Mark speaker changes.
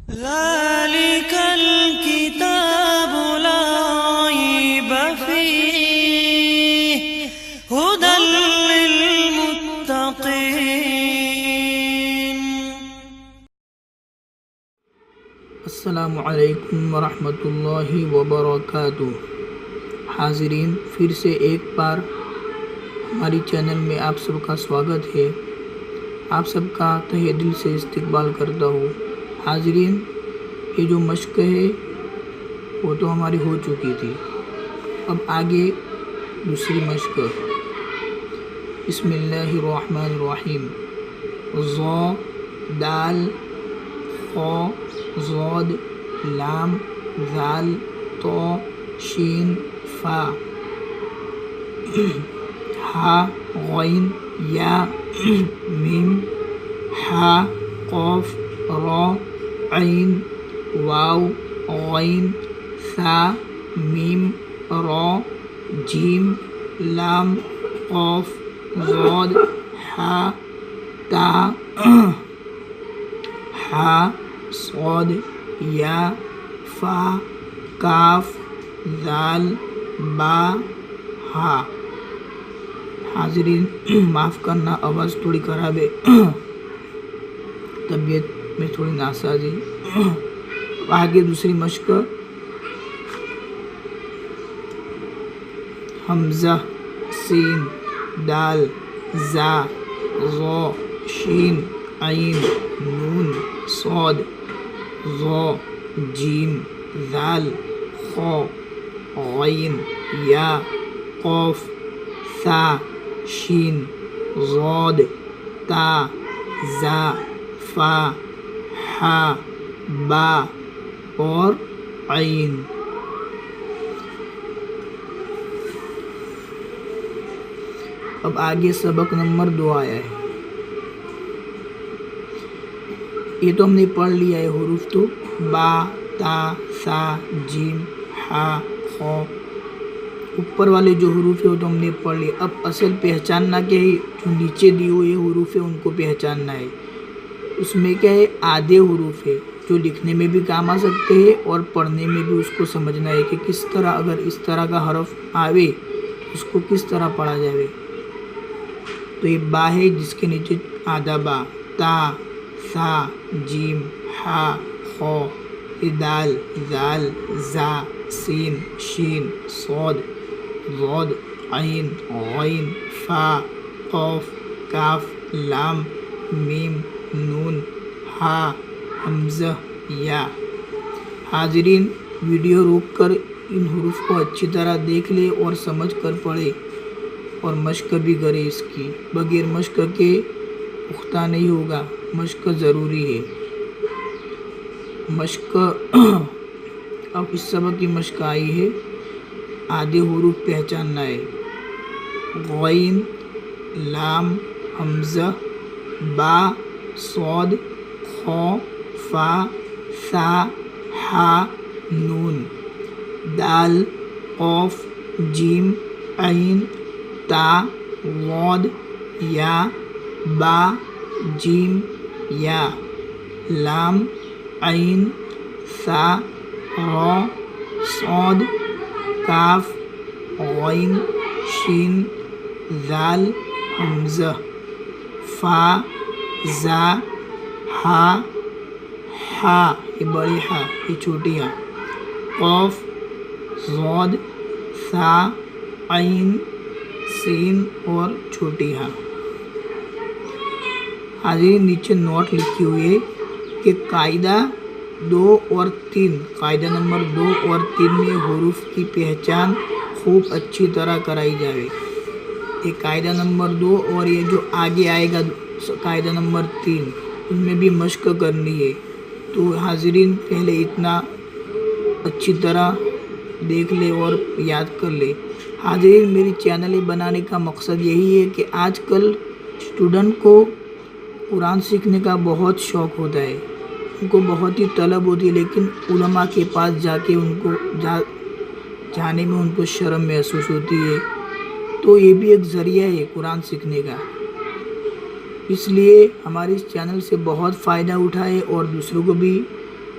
Speaker 1: ذلك الكتاب لا ريب فيه هدى للمتقين.
Speaker 2: السلام علیکم ورحمۃ اللہ وبرکاتہ. حاضرین، پھر سے ایک بار ہماری چینل میں آپ سب کا سواگت ہے. آپ سب کا تہہ دل سے استقبال کرتا ہوں. حاضرین، یہ جو مشق ہے وہ تو ہماری ہو چکی تھی. اب آگے دوسری مشق. بسم اللہ الرحمن الرحیم. ظا، دال، خا، ضاد، لام، ذال، طا، شین، فا، ہا، غین، یا، میم، ہا، قاف، را، عین، واو، غین، ثا، میم، را، جیم، لام، قاف، ضاد، ہا، تا، ہا، صاد، یا، فا، کاف، ذال، با، ہا. حاضرین، معاف کرنا، آواز تھوڑی خراب ہے، طبیعت میں تھوڑی ناسازی. آگے دوسری مشق. حمزہ، سین، دال، زا، ظا، شین، عین، نون، صاد، ظا، جیم، ذال، خا، غین، یا، قاف، ثا، شین، ضاد، تا، زا، فا، ہا، با اور عین. اب آگے سبق نمبر 2 آیا ہے. یہ تو ہم نے پڑھ لیا ہے حروف. تو با، تا، سا، جیم، ہا، خا، اوپر والے جو حروف ہے وہ تو ہم نے پڑھ لیے. اب اصل پہچاننا کیا ہے؟ جو نیچے دی ہوئے حروف ہے ان کو پہچاننا ہے. اس میں کیا ہے؟ آدھے حروف ہے جو لکھنے میں بھی کام آ سکتے ہیں اور پڑھنے میں بھی اس کو سمجھنا ہے کہ کس طرح، اگر اس طرح کا حرف آوے اس کو کس طرح پڑھا جائے. تو یہ با ہے جس کے نیچے آدھا با. تا، سا، جیم، ہا، خا، دال، ذال، زا، سین، شین، صاد، ضاد، عین، غین، فا، قاف، کاف، لام، میم، نون، ہا، حمزہ، یا. حاضرین، ویڈیو روک کر ان حروف کو اچھی طرح دیکھ لے اور سمجھ کر پڑھے اور مشق بھی کرے. اس کی بغیر مشق کے پختہ نہیں ہوگا. مشق ضروری ہے. مشق. اب اس سبق کی مشق آئی ہے. آدھے حروف پہچاننا ہے. غین، لام، حمزہ، با، صاد، خا، فا، ثا، ہا، نون، دال، قاف، جیم، عین، تا، ضاد، یا، با، جیم، یا، لام، عین، ثا، را، صاد، کاف، غین، شین، ذال، حمزہ، فا، زا، ہا، ہا یہ بڑی ہا، یہ چھوٹی ہا، قاف، ضاد، ثا، عین، سین اور چھوٹی ہا. حاضرین، نیچے نوٹ لکھی ہوئی ہے کہ قاعدہ 2 اور 3، قاعدہ نمبر 2 اور 3 میں حروف کی پہچان خوب اچھی طرح کرائی جائے. یہ قاعدہ نمبر 2 اور یہ جو آگے آئے گا قاعدہ نمبر 3، ان میں بھی مشق کرنی ہے. تو حاضرین، پہلے اتنا اچھی طرح دیکھ لے اور یاد کر لے. حاضرین، میری چینل بنانے کا مقصد یہی ہے کہ آج کل اسٹوڈنٹ کو قرآن سیکھنے کا بہت شوق ہوتا ہے، ان کو بہت ہی طلب ہوتی ہے، لیکن علماء کے پاس جا کے جانے میں ان کو شرم محسوس ہوتی ہے. تو یہ بھی ایک ذریعہ ہے قرآن سیکھنے کا. اس لیے ہمارے اس چینل سے بہت فائدہ اٹھائے اور دوسروں کو بھی